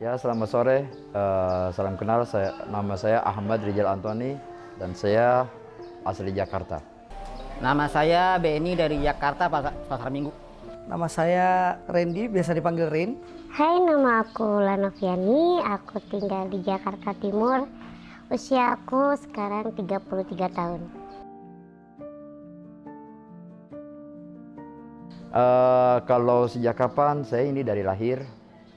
Ya, selamat sore. Salam kenal. Nama saya Ahmad Rijal Antoni dan saya asli Jakarta. Nama saya Beni dari Jakarta, Pasar Minggu. Nama saya Randy, biasa dipanggil Rin. Hai, nama aku Lanoviani, aku tinggal di Jakarta Timur. Usia aku sekarang 33 tahun. Kalau sejak kapan, saya ini dari lahir,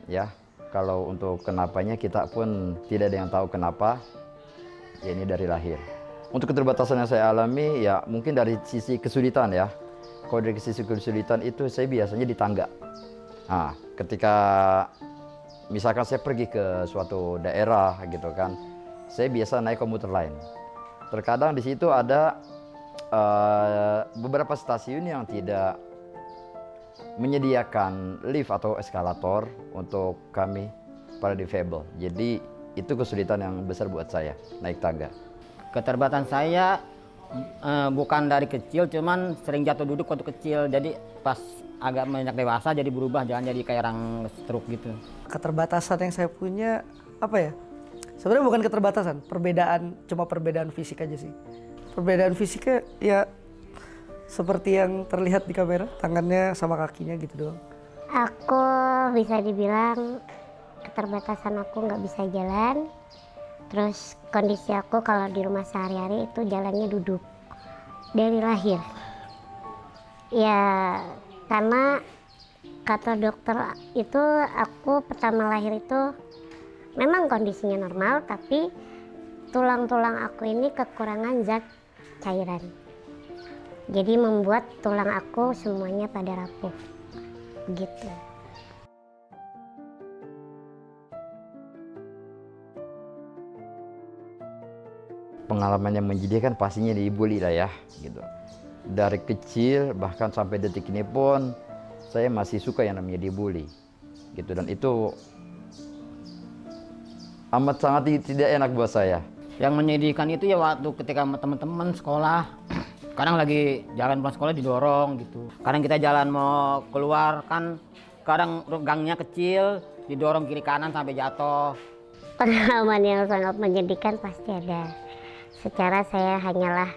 ya. Kalau untuk kenapanya kita pun tidak ada yang tahu kenapa, ya ini dari lahir. Untuk keterbatasan yang saya alami, ya mungkin dari sisi kesulitan ya. Kalau dari sisi kesulitan itu saya biasanya di tangga. Nah, ketika misalkan saya pergi ke suatu daerah gitu kan, saya biasa naik komuter lain. Terkadang di situ ada beberapa stasiun yang tidak menyediakan lift atau eskalator untuk kami para difabel. Jadi itu kesulitan yang besar buat saya naik tangga. Keterbatasan saya bukan dari kecil, cuman sering jatuh duduk waktu kecil. Jadi pas agak banyak dewasa jadi berubah, jangan jadi kayak orang stroke gitu. Keterbatasan yang saya punya apa ya? Sebenarnya bukan keterbatasan, cuma perbedaan fisik aja sih. Perbedaan fisiknya ya seperti yang terlihat di kamera, tangannya sama kakinya gitu doang. Aku bisa dibilang keterbatasan aku nggak bisa jalan. Terus kondisi aku kalau di rumah sehari-hari itu jalannya duduk dari lahir. Ya karena kata dokter itu aku pertama lahir itu memang kondisinya normal, tapi tulang-tulang aku ini kekurangan zat cairan. Jadi membuat tulang aku semuanya pada rapuh, gitu. Pengalaman yang menjadikan pastinya dibully lah ya, gitu. Dari kecil bahkan sampai detik ini pun saya masih suka yang namanya dibully, gitu. Dan itu amat sangat tidak enak buat saya. Yang menyedihkan itu ya waktu ketika teman-teman sekolah, kadang lagi jalan pulang sekolah didorong gitu. Kadang kita jalan mau keluar kan, kadang gangnya kecil, didorong kiri kanan sampai jatuh. Pengalaman yang sangat menyedihkan pasti ada. Secara saya hanyalah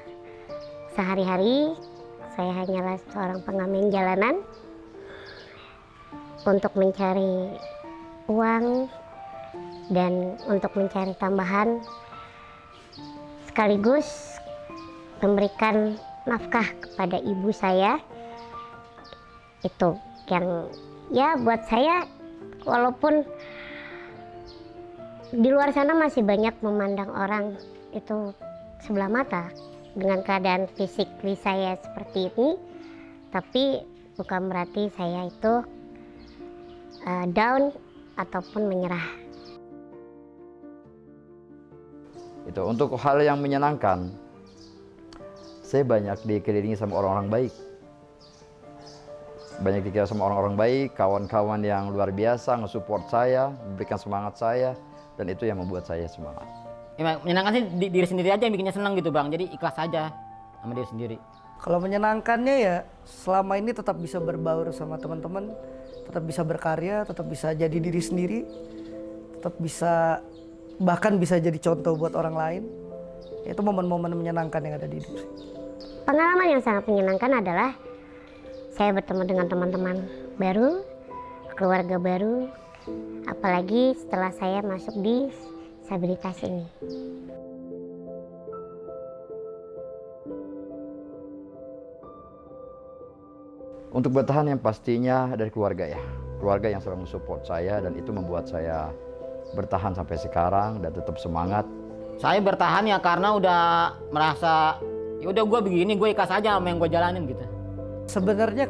sehari-hari, saya hanyalah seorang pengamen jalanan untuk mencari uang dan untuk mencari tambahan, sekaligus memberikan nafkah kepada ibu saya. Itu yang ya buat saya, walaupun di luar sana masih banyak memandang orang itu sebelah mata dengan keadaan fisik saya seperti ini, tapi bukan berarti saya itu down ataupun menyerah. Itu untuk hal yang menyenangkan, saya banyak dikelilingi sama orang-orang baik. Banyak dikelilingi sama orang-orang baik, kawan-kawan yang luar biasa nge-support saya, memberikan semangat saya, dan itu yang membuat saya semangat. Ya, menyenangkan sih diri sendiri aja yang bikinnya senang gitu Bang, jadi ikhlas aja sama diri sendiri. Kalau menyenangkannya ya selama ini tetap bisa berbaur sama teman-teman, tetap bisa berkarya, tetap bisa jadi diri sendiri, tetap bisa bahkan bisa jadi contoh buat orang lain. Itu momen-momen menyenangkan yang ada di hidup saya. Pengalaman yang sangat menyenangkan adalah saya bertemu dengan teman-teman baru, keluarga baru, apalagi setelah saya masuk di disabilitas ini. Untuk bertahan yang pastinya dari keluarga ya. Keluarga yang selalu support saya dan itu membuat saya bertahan sampai sekarang dan tetap semangat. Saya bertahan ya karena udah merasa ya udah gue begini, gue ikhlas aja sama yang gue jalanin gitu. Sebenarnya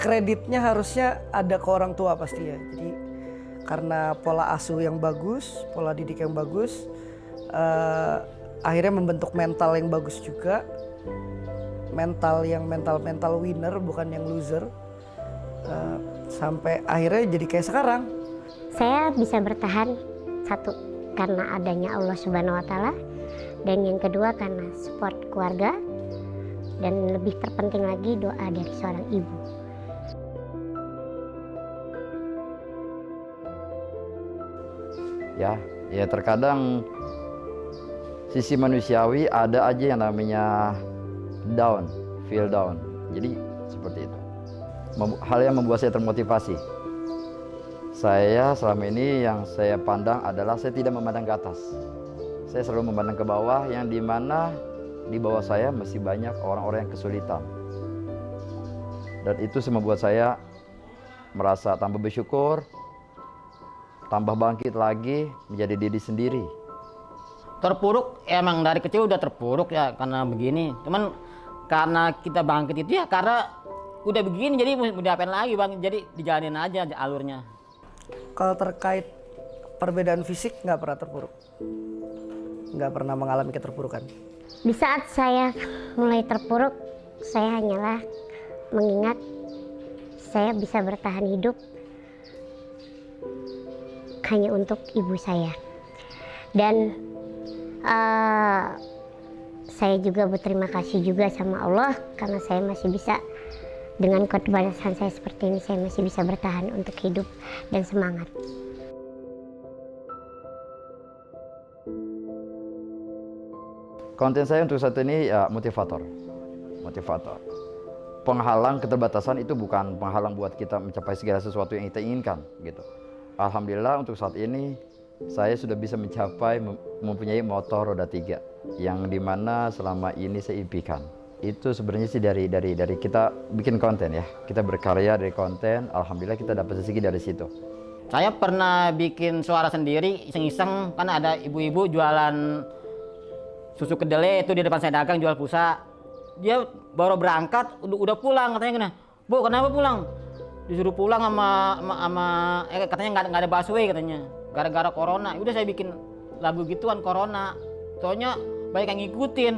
kreditnya harusnya ada ke orang tua pasti ya. Jadi karena pola asuh yang bagus, pola didik yang bagus, akhirnya membentuk mental yang bagus juga. Mental winner bukan yang loser. Sampai akhirnya jadi kayak sekarang. Saya bisa bertahan, satu karena adanya Allah Subhanahu wa Ta'ala, dan yang kedua karena support keluarga, dan lebih terpenting lagi doa dari seorang ibu. Ya terkadang sisi manusiawi ada aja yang namanya down, feel down. Jadi seperti itu. Hal yang membuat saya termotivasi. Saya selama ini yang saya pandang adalah saya tidak memandang ke atas. Saya selalu memandang ke bawah, yang dimana di bawah saya masih banyak orang-orang yang kesulitan. Dan itu membuat saya merasa tambah bersyukur, tambah bangkit lagi menjadi diri sendiri. Terpuruk emang dari kecil udah terpuruk ya karena begini. Cuman karena kita bangkit itu ya karena udah begini, jadi mau diapain lagi Bang, jadi dijalanin aja alurnya. Kalau terkait perbedaan fisik nggak pernah terpuruk, nggak pernah mengalami keterpurukan. Di saat saya mulai terpuruk, saya hanyalah mengingat saya bisa bertahan hidup hanya untuk ibu saya. Dan saya juga berterima kasih juga sama Allah karena saya masih bisa, dengan keterbatasan saya seperti ini, saya masih bisa bertahan untuk hidup dan semangat. Konten saya untuk saat ini ya motivator. Penghalang keterbatasan itu bukan penghalang buat kita mencapai segala sesuatu yang kita inginkan gitu. Alhamdulillah untuk saat ini saya sudah bisa mencapai mempunyai motor roda 3 yang dimana selama ini saya impikan. Itu sebenarnya sih dari kita bikin konten ya. Kita berkarya dari konten, alhamdulillah kita dapat rezeki dari situ. Saya pernah bikin suara sendiri iseng-iseng, kan ada ibu-ibu jualan susu kedelai itu di depan saya dagang, jual pulsa. Dia baru berangkat udah pulang, katanya gini, "Bu, kenapa pulang?" Disuruh pulang sama katanya nggak ada busway katanya, gara-gara corona. Udah saya bikin lagu gituan corona. Soalnya banyak yang ngikutin.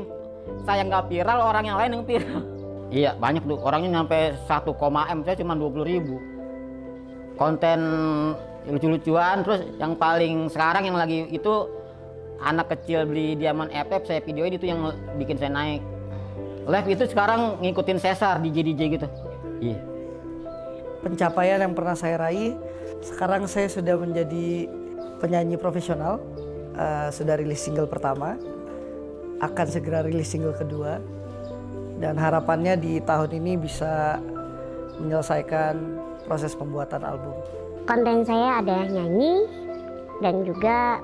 Saya nggak viral, orang yang lain yang viral. Iya, banyak tuh orangnya nyampe 1,M, saya cuma 20.000. Konten lucu-lucuan, terus yang paling sekarang yang lagi itu anak kecil beli diamond FF, saya videoin itu yang bikin saya naik. Live itu sekarang ngikutin Cesar, DJ gitu. Iya. Pencapaian yang pernah saya raih, sekarang saya sudah menjadi penyanyi profesional, sudah rilis single pertama, akan segera rilis single kedua, dan harapannya di tahun ini bisa menyelesaikan proses pembuatan album. Konten saya ada nyanyi dan juga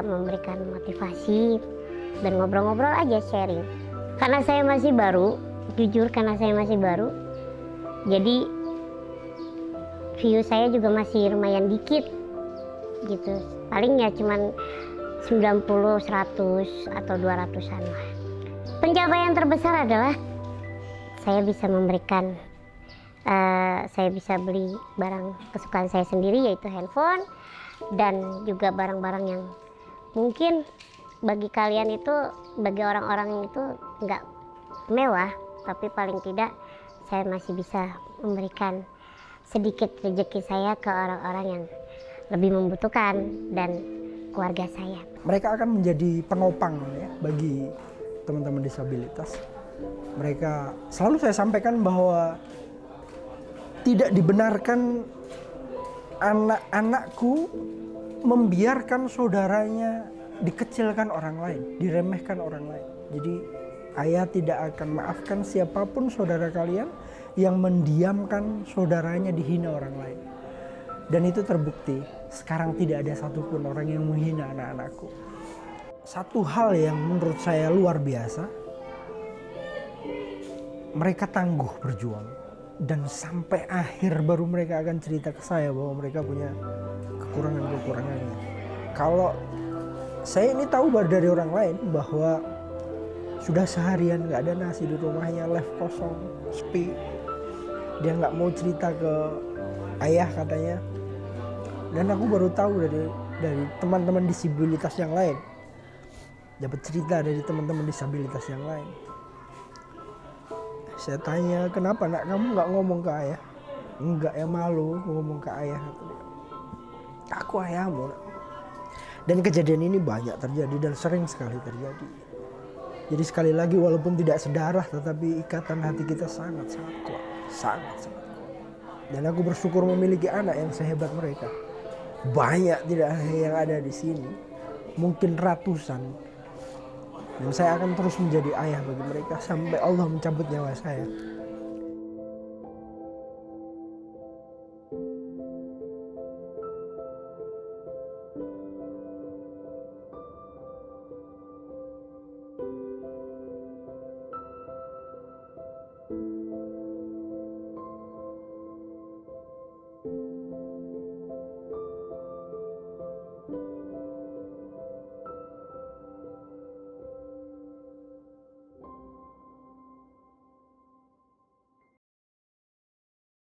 memberikan motivasi dan ngobrol-ngobrol aja, sharing. Karena saya masih baru, jujur karena saya masih baru, jadi view saya juga masih lumayan dikit gitu. Paling ya cuman 90, 100 atau 200-an lah. Pencapaian terbesar adalah saya bisa memberikan, saya bisa beli barang kesukaan saya sendiri, yaitu handphone, dan juga barang-barang yang mungkin bagi kalian itu, bagi orang-orang itu nggak mewah, tapi paling tidak saya masih bisa memberikan sedikit rezeki saya ke orang-orang yang lebih membutuhkan dan keluarga saya. Mereka akan menjadi penopang ya bagi teman-teman disabilitas. Mereka selalu saya sampaikan bahwa tidak dibenarkan anak-anakku membiarkan saudaranya dikecilkan orang lain, diremehkan orang lain. Jadi ayah tidak akan maafkan siapapun saudara kalian yang mendiamkan saudaranya dihina orang lain. Dan itu terbukti, sekarang tidak ada satupun orang yang menghina anak-anakku. Satu hal yang menurut saya luar biasa, mereka tangguh berjuang. Dan sampai akhir baru mereka akan cerita ke saya bahwa mereka punya kekurangan-kekurangannya. Kalau saya ini tahu dari orang lain bahwa sudah seharian nggak ada nasi di rumahnya, live kosong, sepi. Dia nggak mau cerita ke ayah katanya. Dan aku baru tahu dari teman-teman disabilitas yang lain. Dapat cerita dari teman-teman disabilitas yang lain. Saya tanya, kenapa nak kamu nggak ngomong ke ayah? Enggak ya, malu ngomong ke ayah. Aku ayahmu. Dan kejadian ini banyak terjadi dan sering sekali terjadi. Jadi sekali lagi walaupun tidak sedarah, tetapi ikatan hati kita sangat-sangat kuat. Sangat-sangat kuat. Dan aku bersyukur memiliki anak yang sehebat mereka. banyak tidak hanya yang ada di sini, mungkin ratusan. Dan saya akan terus menjadi ayah bagi mereka sampai Allah mencabut nyawa saya.